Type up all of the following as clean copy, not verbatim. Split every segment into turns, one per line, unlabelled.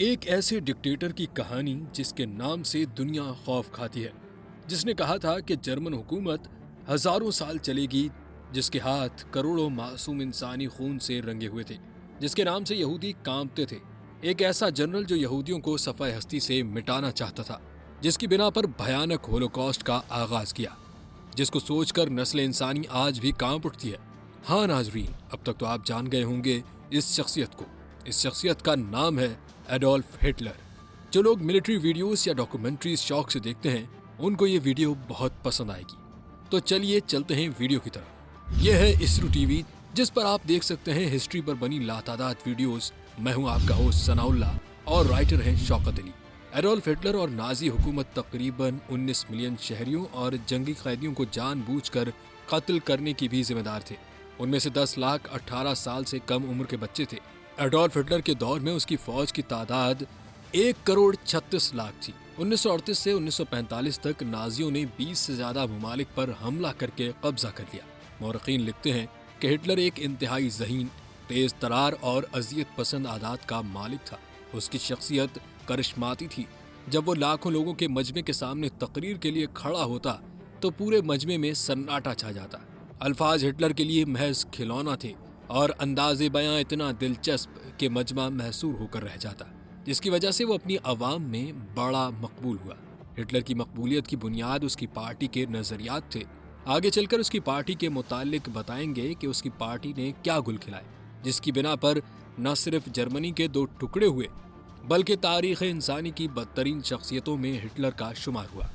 ایک ایسے ڈکٹیٹر کی کہانی جس کے نام سے دنیا خوف کھاتی ہے، جس نے کہا تھا کہ جرمن حکومت ہزاروں سال چلے گی، جس کے ہاتھ کروڑوں معصوم انسانی خون سے رنگے ہوئے تھے، جس کے نام سے یہودی کانپتے تھے۔ ایک ایسا جنرل جو یہودیوں کو صفحہ ہستی سے مٹانا چاہتا تھا، جس کی بنا پر بھیانک ہولوکاسٹ کا آغاز کیا، جس کو سوچ کر نسل انسانی آج بھی کانپ اٹھتی ہے۔ ہاں ناظرین، اب تک تو آپ جان گئے ہوں گے اس شخصیت کو۔ اس شخصیت کا نام ہے ایڈولف ہٹلر۔ جو لوگ ملٹری ویڈیوز یا ڈاکومنٹریز شوق سے دیکھتے ہیں، ان کو یہ ویڈیو بہت پسند آئے گی۔ تو چلیے چلتے ہیں ویڈیو کی طرف۔ یہ ہے اسرو ٹی وی، جس پر آپ دیکھ سکتے ہیں ہسٹری پر بنی لاتعداد ویڈیوز۔ میں ہوں آپ کا ہوسٹ ثناء اللہ اور رائٹر ہیں شوکت علی۔ ایڈولف ہٹلر اور نازی حکومت تقریباً 19 ملین شہریوں اور جنگی قیدیوں کو جان بوجھ کر قتل کرنے کی بھی ذمہ دار تھے۔ ان میں سے 10 لاکھ 18 سال سے کم عمر کے بچے تھے۔ ایڈولف ہٹلر کے دور میں اس کی فوج کی تعداد 1 کروڑ 36 لاکھ تھی۔ 1938 سے 1945 تک نازیوں نے 20 سے زیادہ ممالک پر حملہ کر کے قبضہ کر لیا۔ مورخین لکھتے ہیں کہ ہٹلر ایک انتہائی ذہین، تیز ترار اور اذیت پسند عادات کا مالک تھا۔ اس کی شخصیت کرشماتی تھی۔ جب وہ لاکھوں لوگوں کے مجمع کے سامنے تقریر کے لیے کھڑا ہوتا تو پورے مجمع میں سناٹا چھا جاتا۔ الفاظ ہٹلر کے لیے محض کھلونا تھے اور انداز بیاں اتنا دلچسپ کہ مجمع محصور ہو کر رہ جاتا، جس کی وجہ سے وہ اپنی عوام میں بڑا مقبول ہوا۔ ہٹلر کی مقبولیت کی بنیاد اس کی پارٹی کے نظریات تھے۔ آگے چل کر اس کی پارٹی کے متعلق بتائیں گے کہ اس کی پارٹی نے کیا گل کھلائے، جس کی بنا پر نہ صرف جرمنی کے 2 ٹکڑے ہوئے، بلکہ تاریخ انسانی کی بدترین شخصیتوں میں ہٹلر کا شمار ہوا۔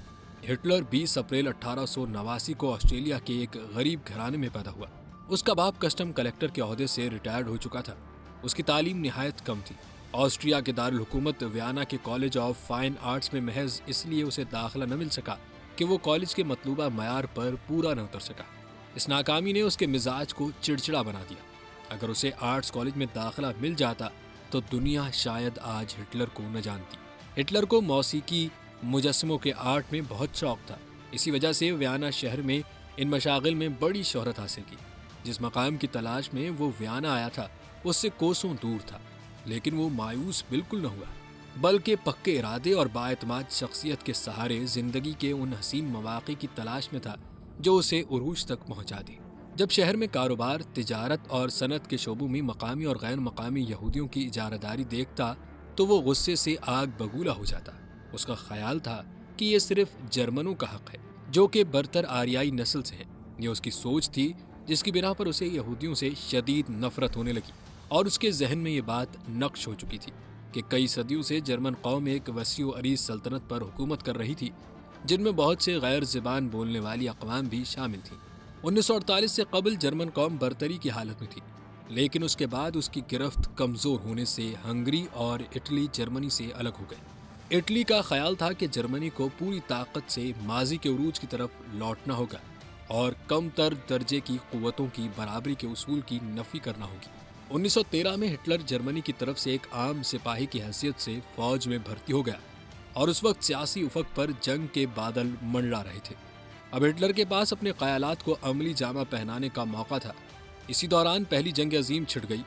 ہٹلر 20 اپریل 1889 کو آسٹریلیا کے ایک غریب گھرانے میں پیدا ہوا۔ اس کا باپ کسٹم کلیکٹر کے عہدے سے ریٹائرڈ ہو چکا تھا۔ اس کی تعلیم نہایت کم تھی۔ آسٹریا کے دارالحکومت ویانا کے کالج آف فائن آرٹس میں محض اس لیے اسے داخلہ نہ مل سکا کہ وہ کالج کے مطلوبہ معیار پر پورا نہ اتر سکا۔ اس ناکامی نے اس کے مزاج کو چڑچڑا بنا دیا۔ اگر اسے آرٹس کالج میں داخلہ مل جاتا تو دنیا شاید آج ہٹلر کو نہ جانتی۔ ہٹلر کو موسیقی، مجسموں کے آرٹ میں بہت شوق تھا۔ اسی وجہ سے ویانا شہر میں ان مشاغل میں بڑی شہرت حاصل کی۔ جس مقام کی تلاش میں وہ ویانا آیا تھا، اس سے کوسوں دور تھا، لیکن وہ مایوس بالکل نہ ہوا، بلکہ پکے ارادے اور بااعتماد شخصیت کے سہارے زندگی کے ان حسین مواقع کی تلاش میں تھا جو اسے عروج تک پہنچا دے۔ جب شہر میں کاروبار، تجارت اور صنعت کے شعبوں میں مقامی اور غیر مقامی یہودیوں کی اجارہ داری دیکھتا تو وہ غصے سے آگ بگولا ہو جاتا۔ اس کا خیال تھا کہ یہ صرف جرمنوں کا حق ہے جو کہ برتر آریائی نسل سے ہیں۔ یہ اس کی سوچ تھی، جس کی بنا پر اسے یہودیوں سے شدید نفرت ہونے لگی، اور اس کے ذہن میں یہ بات نقش ہو چکی تھی کہ کئی صدیوں سے جرمن قوم ایک وسیع و عریض سلطنت پر حکومت کر رہی تھی، جن میں بہت سے غیر زبان بولنے والی اقوام بھی شامل تھیں۔ 1948 سے قبل جرمن قوم برتری کی حالت میں تھی، لیکن اس کے بعد اس کی گرفت کمزور ہونے سے ہنگری اور اٹلی جرمنی سے الگ ہو گئے۔ اٹلی کا خیال تھا کہ جرمنی کو پوری طاقت سے ماضی کے عروج کی طرف لوٹنا ہوگا اور کم تر درجے کی قوتوں کی برابری کے اصول کی نفی کرنا ہوگی۔ 1913 میں ہٹلر جرمنی کی طرف سے ایک عام سپاہی کی حیثیت سے فوج میں بھرتی ہو گیا، اور اس وقت سیاسی افق پر جنگ کے بادل منڈلا رہے تھے۔ اب ہٹلر کے پاس اپنے خیالات کو عملی جامہ پہنانے کا موقع تھا۔ اسی دوران پہلی جنگ عظیم چھڑ گئی۔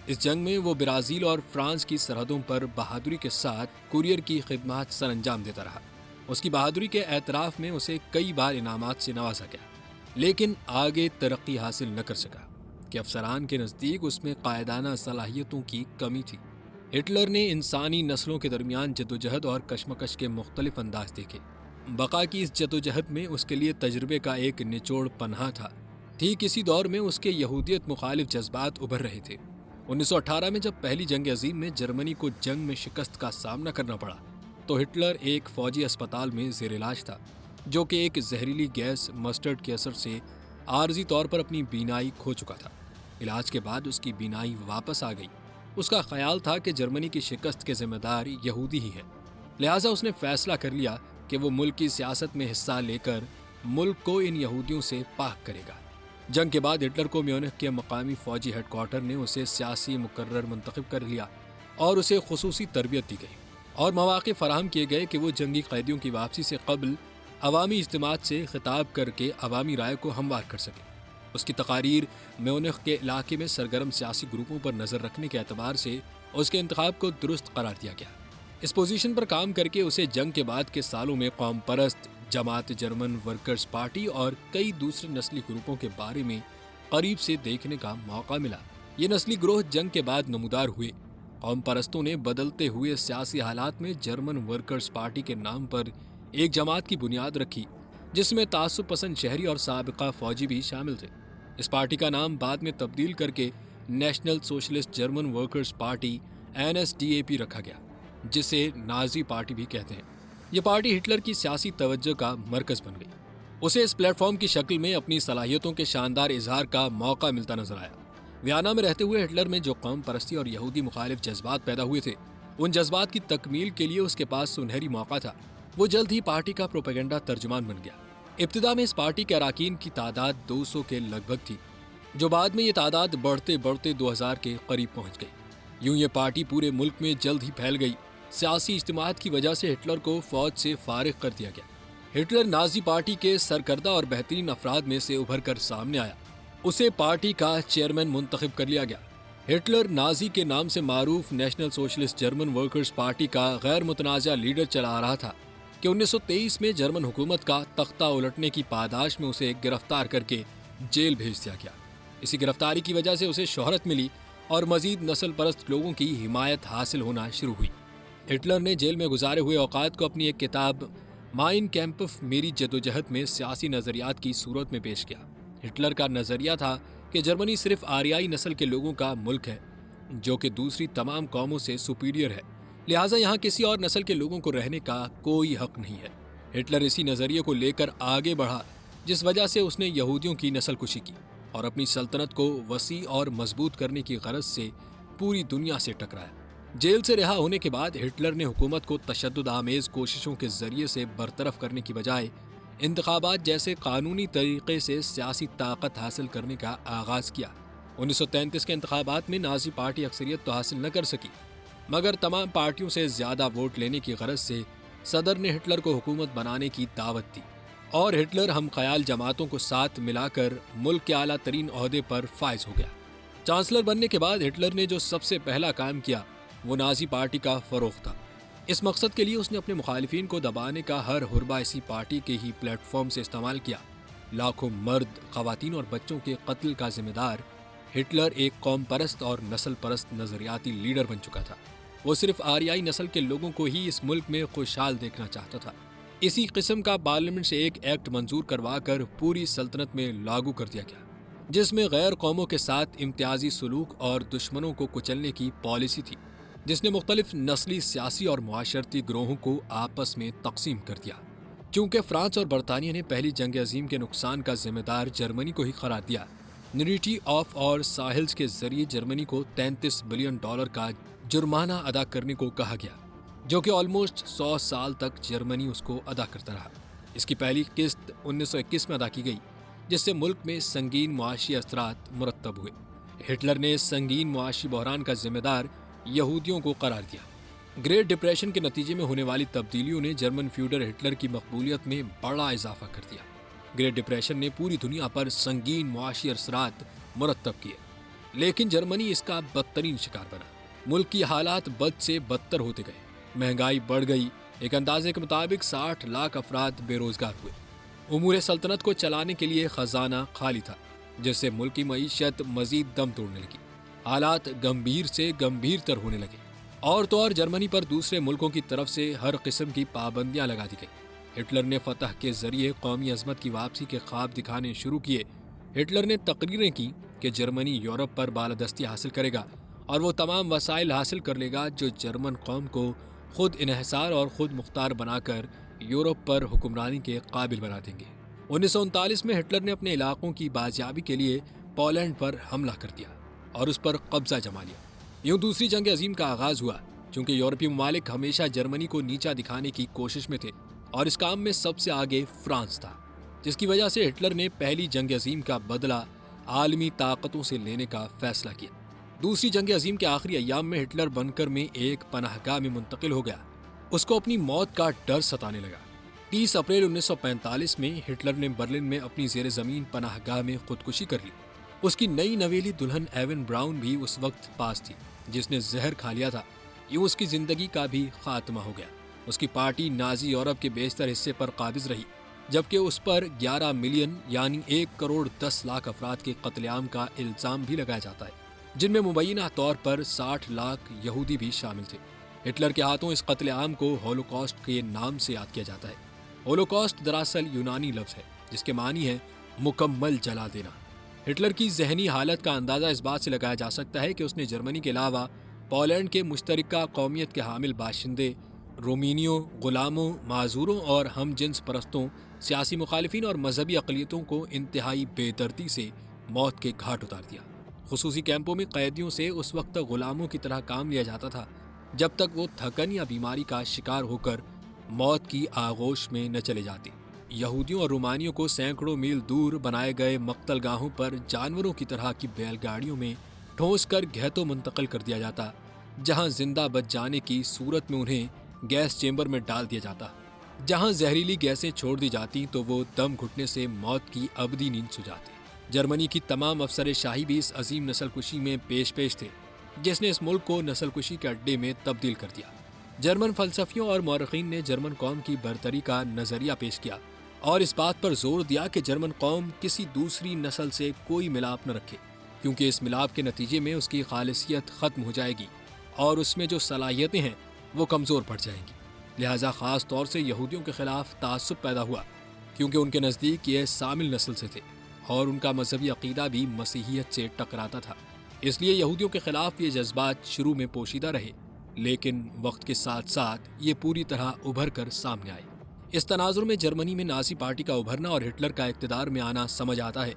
اس جنگ میں وہ برازیل اور فرانس کی سرحدوں پر بہادری کے ساتھ کوریئر کی خدمات سر انجام دیتا رہا۔ اس کی بہادری کے اعتراف میں اسے کئی بار انعامات سے نوازا گیا، لیکن آگے ترقی حاصل نہ کر سکا کہ افسران کے نزدیک اس میں قائدانہ صلاحیتوں کی کمی تھی۔ ہٹلر نے انسانی نسلوں کے درمیان جدوجہد اور کشمکش کے مختلف انداز دیکھے۔ بقا کی اس جدوجہد میں اس کے لیے تجربے کا ایک نچوڑ پنہاں تھا۔ ٹھیک اسی دور میں اس کے یہودیت مخالف جذبات ابھر رہے تھے۔ 1918 میں جب پہلی جنگ عظیم میں جرمنی کو جنگ میں شکست کا سامنا کرنا پڑا تو ہٹلر ایک فوجی اسپتال میں زیر علاج تھا، جو کہ ایک زہریلی گیس مسٹرڈ کے اثر سے عارضی طور پر اپنی بینائی کھو چکا تھا۔ علاج کے بعد اس کی بینائی واپس آ گئی۔ اس کا خیال تھا کہ جرمنی کی شکست کے ذمہ دار یہودی ہی ہیں، لہٰذا اس نے فیصلہ کر لیا کہ وہ ملک کی سیاست میں حصہ لے کر ملک کو ان یہودیوں سے پاک کرے گا۔ جنگ کے بعد ہٹلر کو میونخ کے مقامی فوجی ہیڈ کوارٹر نے اسے سیاسی مقرر منتخب کر لیا اور اسے خصوصی تربیت دی گئی اور مواقع فراہم کیے گئے کہ وہ جنگی قیدیوں کی واپسی سے قبل عوامی اجتماعات سے خطاب کر کے عوامی رائے کو ہموار کر سکے۔ اس کی تقاریر میونخ کے علاقے میں سرگرم سیاسی گروپوں پر نظر رکھنے کے اعتبار سے اس کے انتخاب کو درست قرار دیا گیا۔ اس پوزیشن پر کام کر کے اسے جنگ کے بعد کے سالوں میں قوم پرست جماعت جرمن ورکرز پارٹی اور کئی دوسرے نسلی گروپوں کے بارے میں قریب سے دیکھنے کا موقع ملا۔ یہ نسلی گروہ جنگ کے بعد نمودار ہوئے۔ قوم پرستوں نے بدلتے ہوئے سیاسی حالات میں جرمن ورکرز پارٹی کے نام پر ایک جماعت کی بنیاد رکھی، جس میں تعصب پسند شہری اور سابقہ فوجی بھی شامل تھے۔ اس پارٹی کا نام بعد میں تبدیل کر کے national socialist German workers party NSDAP رکھا گیا، جسے نازی پارٹی بھی کہتے ہیں۔ یہ پارٹی ہٹلر کی سیاسی توجہ کا مرکز بن گئی۔ اسے اس پلیٹ فارم کی شکل میں اپنی صلاحیتوں کے شاندار اظہار کا موقع ملتا نظر آیا۔ ویانا میں رہتے ہوئے ہٹلر میں جو قوم پرستی اور یہودی مخالف جذبات پیدا ہوئے تھے، ان جذبات کی تکمیل کے لیے اس کے پاس سنہری موقع تھا۔ وہ جلد ہی پارٹی کا پروپیگنڈا ترجمان بن گیا۔ ابتدا میں اس پارٹی کے اراکین کی تعداد 200 کے لگ بھگ تھی، جو بعد میں یہ تعداد بڑھتے بڑھتے 2000 کے قریب پہنچ گئی۔ یوں یہ پارٹی پورے ملک میں جلد ہی پھیل گئی۔ سیاسی اجتماعات کی وجہ سے ہٹلر کو فوج سے فارغ کر دیا گیا۔ ہٹلر نازی پارٹی کے سرکردہ اور بہترین افراد میں سے ابھر کر سامنے آیا۔ اسے پارٹی کا چیئرمین منتخب کر لیا گیا۔ ہٹلر نازی کے نام سے معروف national socialist German workers party کا غیر متنازع لیڈر چلا آ رہا تھا کہ 1923 میں جرمن حکومت کا تختہ الٹنے کی پاداش میں اسے گرفتار کر کے جیل بھیج دیا گیا۔ اسی گرفتاری کی وجہ سے اسے شہرت ملی اور مزید نسل پرست لوگوں کی حمایت حاصل ہونا شروع ہوئی۔ ہٹلر نے جیل میں گزارے ہوئے اوقات کو اپنی ایک کتاب مائن کیمپف میری جدوجہد میں سیاسی نظریات کی صورت میں پیش کیا۔ ہٹلر کا نظریہ تھا کہ جرمنی صرف آریائی نسل کے لوگوں کا ملک ہے، جو کہ دوسری تمام قوموں سے سپیریئر ہے، لہٰذا یہاں کسی اور نسل کے لوگوں کو رہنے کا کوئی حق نہیں ہے۔ ہٹلر اسی نظریے کو لے کر آگے بڑھا، جس وجہ سے اس نے یہودیوں کی نسل کشی کی اور اپنی سلطنت کو وسیع اور مضبوط کرنے کی غرض سے پوری دنیا سے ٹکرایا۔ جیل سے رہا ہونے کے بعد ہٹلر نے حکومت کو تشدد آمیز کوششوں کے ذریعے سے برطرف کرنے کی بجائے انتخابات جیسے قانونی طریقے سے سیاسی طاقت حاصل کرنے کا آغاز کیا۔ 1933 کے انتخابات میں نازی پارٹی اکثریت تو حاصل نہ کر سکی، مگر تمام پارٹیوں سے زیادہ ووٹ لینے کی غرض سے صدر نے ہٹلر کو حکومت بنانے کی دعوت دی اور ہٹلر ہم خیال جماعتوں کو ساتھ ملا کر ملک کے اعلیٰ ترین عہدے پر فائز ہو گیا۔ چانسلر بننے کے بعد ہٹلر نے جو سب سے پہلا کام کیا وہ نازی پارٹی کا فروغ تھا۔ اس مقصد کے لیے اس نے اپنے مخالفین کو دبانے کا ہر حربہ اسی پارٹی کے ہی پلیٹ فارم سے استعمال کیا۔ لاکھوں مرد، خواتین اور بچوں کے قتل کا ذمہ دار ہٹلر ایک قوم پرست اور نسل پرست نظریاتی لیڈر بن چکا تھا۔ وہ صرف آریائی نسل کے لوگوں کو ہی اس ملک میں خوشحال دیکھنا چاہتا تھا۔ اسی قسم کا پارلیمنٹ سے ایک ایکٹ منظور کروا کر پوری سلطنت میں لاگو کر دیا گیا، جس میں غیر قوموں کے ساتھ امتیازی سلوک اور دشمنوں کو کچلنے کی پالیسی تھی، جس نے مختلف نسلی، سیاسی اور معاشرتی گروہوں کو آپس میں تقسیم کر دیا۔ چونکہ فرانس اور برطانیہ نے پہلی جنگ عظیم کے نقصان کا ذمہ دار جرمنی کو ہی قرار دیا، نیٹی آف اور ساحلز کے ذریعے جرمنی کو $33 بلین کا جرمانہ ادا کرنے کو کہا گیا، جو کہ آلموسٹ 100 سال تک جرمنی اس کو ادا کرتا رہا۔ اس کی پہلی قسط 1921 میں ادا کی گئی، جس سے ملک میں سنگین معاشی اثرات مرتب ہوئے۔ ہٹلر نے اس سنگین معاشی بحران کا ذمہ دار یہودیوں کو قرار دیا۔ گریٹ ڈپریشن کے نتیجے میں ہونے والی تبدیلیوں نے جرمن فیوڈر ہٹلر کی مقبولیت میں بڑا اضافہ کر دیا۔ گریٹ ڈپریشن نے پوری دنیا پر سنگین معاشی اثرات مرتب کیے، لیکن جرمنی اس کا بدترین شکار بنا۔ ملک کی حالات بد سے بدتر ہوتے گئے، مہنگائی بڑھ گئی، ایک اندازے کے مطابق 60 لاکھ افراد بے روزگار ہوئے۔ امور سلطنت کو چلانے کے لیے خزانہ خالی تھا، جس سے ملک کی معیشت مزید دم توڑنے لگی۔ حالات گمبھیر سے گمبھیر تر ہونے لگے، اور تو اور جرمنی پر دوسرے ملکوں کی طرف سے ہر قسم کی پابندیاں لگا دی گئی۔ ہٹلر نے فتح کے ذریعے قومی عظمت کی واپسی کے خواب دکھانے شروع کیے۔ ہٹلر نے تقریریں کی کہ جرمنی یورپ پر بالادستی حاصل کرے گا اور وہ تمام وسائل حاصل کر لے گا جو جرمن قوم کو خود انحصار اور خود مختار بنا کر یورپ پر حکمرانی کے قابل بنا دیں گے۔ 1939 میں ہٹلر نے اپنے علاقوں کی بازیابی کے لیے پولینڈ پر حملہ کر دیا اور اس پر قبضہ جما لیا۔ یوں دوسری جنگ عظیم کا آغاز ہوا۔ چونکہ یورپی ممالک ہمیشہ جرمنی کو نیچا دکھانے کی کوشش میں تھے اور اس کام میں سب سے آگے فرانس تھا، جس کی وجہ سے ہٹلر نے پہلی جنگ عظیم کا بدلہ عالمی طاقتوں سے لینے کا فیصلہ کیا۔ دوسری جنگ عظیم کے آخری ایام میں ہٹلر بنکر میں ایک پناہ گاہ میں منتقل ہو گیا۔ اس کو اپنی موت کا ڈر ستانے لگا۔ 30 اپریل 1945 میں ہٹلر نے برلن میں اپنی زیر زمین پناہ گاہ میں خودکشی کر لی۔ اس کی نئی نویلی دلہن ایون براؤن بھی اس وقت پاس تھی، جس نے زہر کھا لیا تھا۔ یوں اس کی زندگی کا بھی خاتمہ ہو گیا۔ اس کی پارٹی نازی یورپ کے بیشتر حصے پر قابض رہی، جبکہ اس پر 11 ملین یعنی 1 کروڑ 10 لاکھ افراد کے قتل عام کا الزام بھی لگایا جاتا ہے، جن میں مبینہ طور پر 60 لاکھ یہودی بھی شامل تھے۔ ہٹلر کے ہاتھوں اس قتل عام کو ہولوکاسٹ کے نام سے یاد کیا جاتا ہے۔ ہولوکاسٹ دراصل یونانی لفظ ہے جس کے معنی ہے مکمل جلا دینا۔ ہٹلر کی ذہنی حالت کا اندازہ اس بات سے لگایا جا سکتا ہے کہ اس نے جرمنی کے علاوہ پولینڈ کے مشترکہ قومیت کے حامل باشندے، رومینیوں، غلاموں، معذوروں اور ہم جنس پرستوں، سیاسی مخالفین اور مذہبی اقلیتوں کو انتہائی بے دردی سے موت کے گھاٹ اتار دیا۔ خصوصی کیمپوں میں قیدیوں سے اس وقت تک غلاموں کی طرح کام لیا جاتا تھا جب تک وہ تھکن یا بیماری کا شکار ہو کر موت کی آغوش میں نہ چلے جاتے۔ یہودیوں اور رومانیوں کو سینکڑوں میل دور بنائے گئے مقتل گاہوں پر جانوروں کی طرح کی بیل گاڑیوں میں ٹھونس کر گھیتوں منتقل کر دیا جاتا، جہاں زندہ بچ جانے کی صورت میں انہیں گیس چیمبر میں ڈال دیا جاتا۔ جہاں زہریلی گیسیں چھوڑ دی جاتی تو وہ دم گھٹنے سے موت کی ابدی نیند سو جاتے۔ جرمنی کی تمام افسر شاہی بھی اس عظیم نسل کشی میں پیش تھے جس نے اس ملک کو نسل کشی کے اڈے میں تبدیل کر دیا۔ جرمن فلسفیوں اور مورخین نے جرمن قوم کی برتری کا نظریہ پیش کیا اور اس بات پر زور دیا کہ جرمن قوم کسی دوسری نسل سے کوئی ملاپ نہ رکھے، کیونکہ اس ملاپ کے نتیجے میں اس کی خالصیت ختم ہو جائے گی اور اس میں جو صلاحیتیں ہیں وہ کمزور پڑ جائیں گی۔ لہٰذا خاص طور سے یہودیوں کے خلاف تعصب پیدا ہوا، کیونکہ ان کے نزدیک یہ شامل نسل سے تھے اور ان کا مذہبی عقیدہ بھی مسیحیت سے ٹکراتا تھا۔ اس لیے یہودیوں کے خلاف یہ جذبات شروع میں پوشیدہ رہے، لیکن وقت کے ساتھ ساتھ یہ پوری طرح ابھر کر سامنے آئے۔ اس تناظر میں جرمنی میں نازی پارٹی کا ابھرنا اور ہٹلر کا اقتدار میں آنا سمجھ آتا ہے۔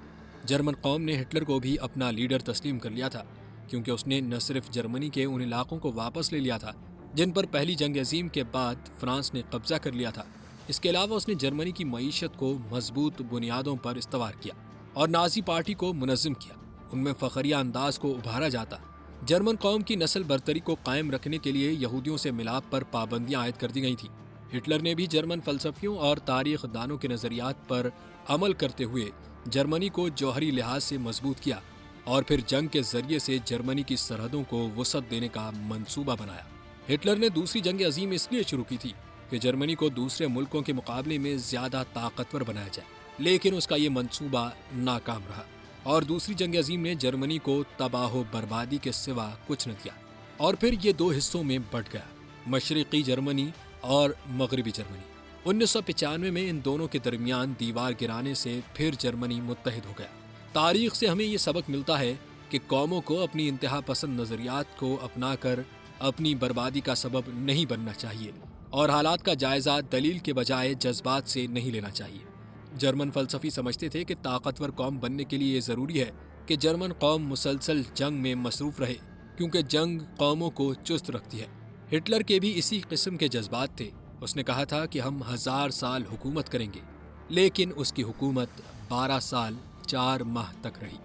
جرمن قوم نے ہٹلر کو بھی اپنا لیڈر تسلیم کر لیا تھا، کیونکہ اس نے نہ صرف جرمنی کے ان علاقوں کو واپس لے لیا تھا جن پر پہلی جنگ عظیم کے بعد فرانس نے قبضہ کر لیا تھا، اس کے علاوہ اس نے جرمنی کی معیشت کو مضبوط بنیادوں پر استوار کیا اور نازی پارٹی کو منظم کیا۔ ان میں فخریہ انداز کو ابھارا جاتا۔ جرمن قوم کی نسل برتری کو قائم رکھنے کے لیے یہودیوں سے ملاپ پر پابندیاں عائد کر دی گئی تھیں۔ ہٹلر نے بھی جرمن فلسفیوں اور تاریخ دانوں کے نظریات پر عمل کرتے ہوئے جرمنی کو جوہری لحاظ سے مضبوط کیا اور پھر جنگ کے ذریعے سے جرمنی کی سرحدوں کو وسعت دینے کا منصوبہ بنایا۔ ہٹلر نے دوسری جنگ عظیم اس لیے شروع کی تھی کہ جرمنی کو دوسرے ملکوں کے مقابلے میں زیادہ طاقتور بنایا جائے، لیکن اس کا یہ منصوبہ ناکام رہا اور دوسری جنگ عظیم نے جرمنی کو تباہ و بربادی کے سوا کچھ نہ دیا اور پھر یہ دو حصوں میں بٹ گیا، مشرقی جرمنی اور مغربی جرمنی۔ 1995 میں ان دونوں کے درمیان دیوار گرانے سے پھر جرمنی متحد ہو گیا۔ تاریخ سے ہمیں یہ سبق ملتا ہے کہ قوموں کو اپنی انتہا پسند نظریات کو اپنا کر اپنی بربادی کا سبب نہیں بننا چاہیے اور حالات کا جائزہ دلیل کے بجائے جذبات سے نہیں لینا چاہیے۔ جرمن فلسفی سمجھتے تھے کہ طاقتور قوم بننے کے لیے یہ ضروری ہے کہ جرمن قوم مسلسل جنگ میں مصروف رہے، کیونکہ جنگ قوموں کو چست رکھتی ہے۔ ہٹلر کے بھی اسی قسم کے جذبات تھے۔ اس نے کہا تھا کہ ہم 1000 سال حکومت کریں گے، لیکن اس کی حکومت 12 سال 4 ماہ تک رہی۔